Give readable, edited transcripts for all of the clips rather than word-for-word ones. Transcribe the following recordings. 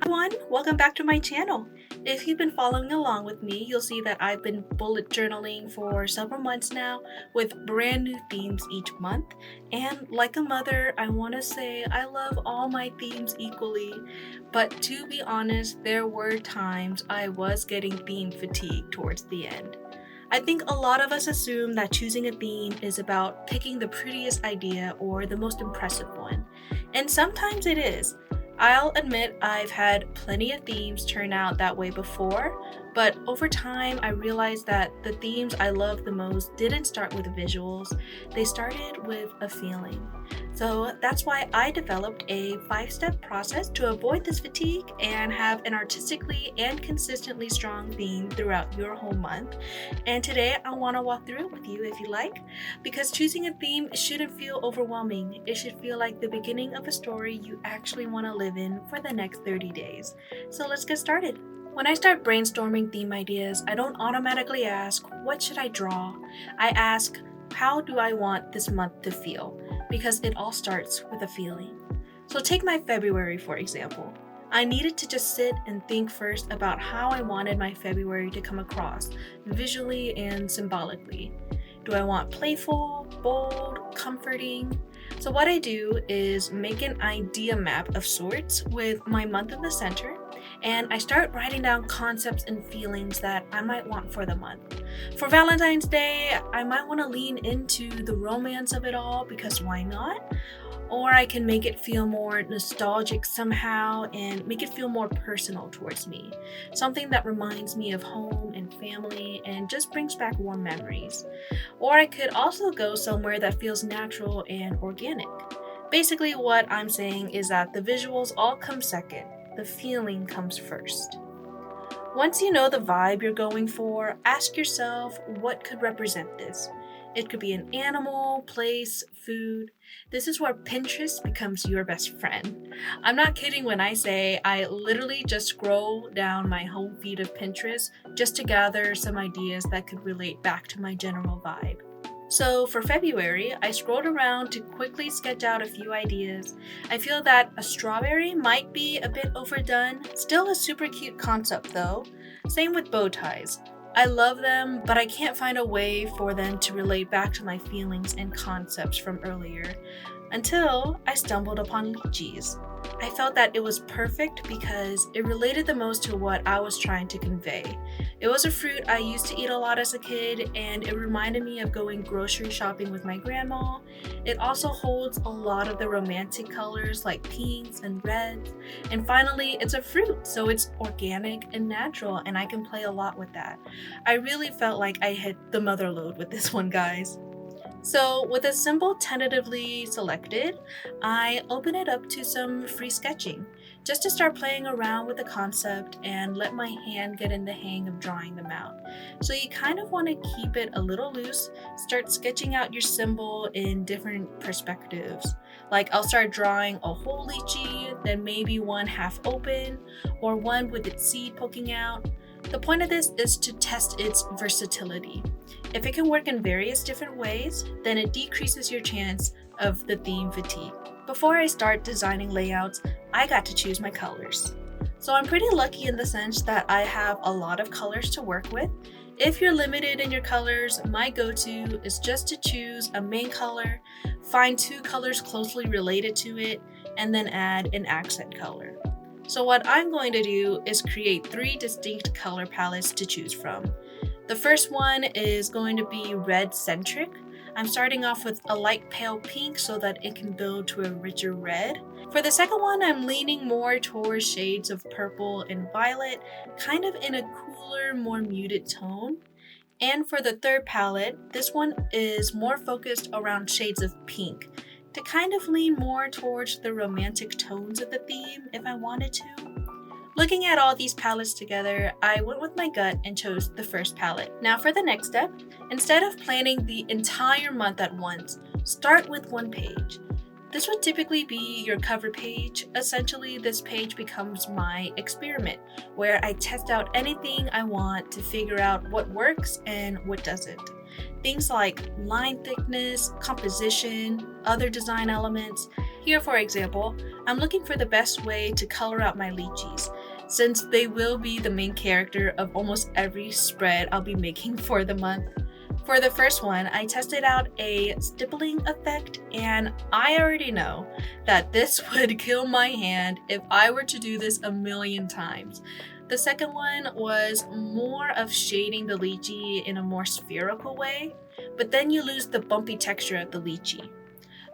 Everyone, welcome back to my channel. If you've been following along with me, you'll see that I've been bullet journaling for several months now with brand new themes each month. And like a mother, I want to say I love all my themes equally. But to be honest, there were times I was getting theme fatigue towards the end. I think a lot of us assume that choosing a theme is about picking the prettiest idea or the most impressive one. And sometimes it is. I'll admit I've had plenty of themes turn out that way before, but over time I realized that the themes I loved the most didn't start with visuals, they started with a feeling. So that's why I developed a 5-step process to avoid this fatigue and have an artistically and consistently strong theme throughout your whole month. And today I want to walk through it with you if you like, because choosing a theme shouldn't feel overwhelming. It should feel like the beginning of a story you actually want to live in for the next 30 days. So let's get started. When I start brainstorming theme ideas, I don't automatically ask, what should I draw? I ask, how do I want this month to feel? Because it all starts with a feeling. So take my February for example. I needed to just sit and think first about how I wanted my February to come across, visually and symbolically. Do I want playful, bold, comforting? So what I do is make an idea map of sorts with my month in the center, and I start writing down concepts and feelings that I might want for the month. For Valentine's Day, I might want to lean into the romance of it all because why not? Or I can make it feel more nostalgic somehow and make it feel more personal towards me. Something that reminds me of home and family and just brings back warm memories. Or I could also go somewhere that feels natural and organic. Basically, what I'm saying is that the visuals all come second, the feeling comes first. Once you know the vibe you're going for, ask yourself what could represent this. It could be an animal, place, food. This is where Pinterest becomes your best friend. I'm not kidding when I say I literally just scroll down my home feed of Pinterest just to gather some ideas that could relate back to my general vibe. So for February, I scrolled around to quickly sketch out a few ideas. I feel that a strawberry might be a bit overdone, still a super cute concept though. Same with bow ties. I love them, but I can't find a way for them to relate back to my feelings and concepts from earlier, until I stumbled upon lychees. I felt that it was perfect because it related the most to what I was trying to convey. It was a fruit I used to eat a lot as a kid, and it reminded me of going grocery shopping with my grandma. It also holds a lot of the romantic colors like pinks and reds. And finally, it's a fruit, so it's organic and natural, and I can play a lot with that. I really felt like I hit the mother lode with this one, guys. So with a symbol tentatively selected, I open it up to some free sketching, just to start playing around with the concept and let my hand get in the hang of drawing them out. So you kind of want to keep it a little loose, start sketching out your symbol in different perspectives. Like I'll start drawing a whole lychee, then maybe one half open, or one with its seed poking out. The point of this is to test its versatility. If it can work in various different ways, then it decreases your chance of the theme fatigue. Before I start designing layouts, I got to choose my colors. So I'm pretty lucky in the sense that I have a lot of colors to work with. If you're limited in your colors, my go-to is just to choose a main color, find 2 colors closely related to it, and then add an accent color. So what I'm going to do is create 3 distinct color palettes to choose from. The first one is going to be red centric. I'm starting off with a light pale pink so that it can build to a richer red. For the second one, I'm leaning more towards shades of purple and violet, kind of in a cooler, more muted tone. And for the third palette, this one is more focused around shades of pink, to kind of lean more towards the romantic tones of the theme if I wanted to. Looking at all these palettes together, I went with my gut and chose the first palette. Now for the next step, instead of planning the entire month at once, start with one page. This would typically be your cover page. Essentially, this page becomes my experiment, where I test out anything I want to figure out what works and what doesn't. Things like line thickness, composition, other design elements. Here, for example, I'm looking for the best way to color out my lychees, since they will be the main character of almost every spread I'll be making for the month. For the first one, I tested out a stippling effect, and I already know that this would kill my hand if I were to do this a million times. The second one was more of shading the lychee in a more spherical way, but then you lose the bumpy texture of the lychee.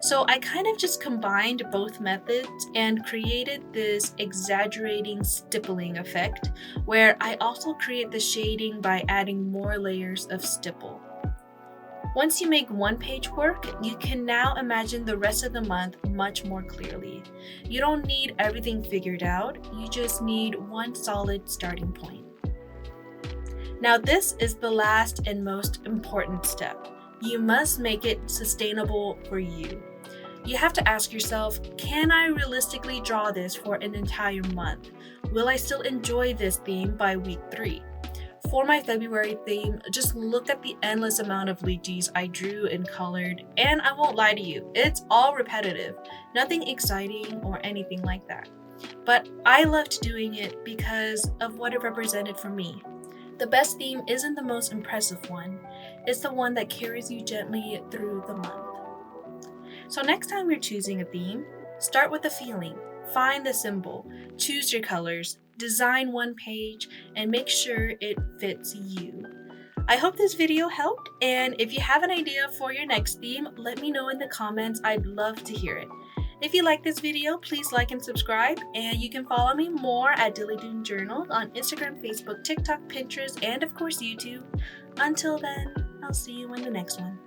So I kind of just combined both methods and created this exaggerating stippling effect, where I also create the shading by adding more layers of stipple. Once you make one page work, you can now imagine the rest of the month much more clearly. You don't need everything figured out, you just need one solid starting point. Now, this is the last and most important step. You must make it sustainable for you. You have to ask yourself, can I realistically draw this for an entire month? Will I still enjoy this theme by week 3? For my February theme, just look at the endless amount of lychees I drew and colored, and I won't lie to you, it's all repetitive, nothing exciting or anything like that. But I loved doing it because of what it represented for me. The best theme isn't the most impressive one, it's the one that carries you gently through the month. So next time you're choosing a theme, start with a feeling, find the symbol, choose your colors, design one page, and make sure it fits you. I hope this video helped, and if you have an idea for your next theme, let me know in the comments. I'd love to hear it. If you like this video, please like and subscribe, and you can follow me more at Dilly Doon Journal on Instagram, Facebook, TikTok, Pinterest, and of course YouTube. Until then, I'll see you in the next one.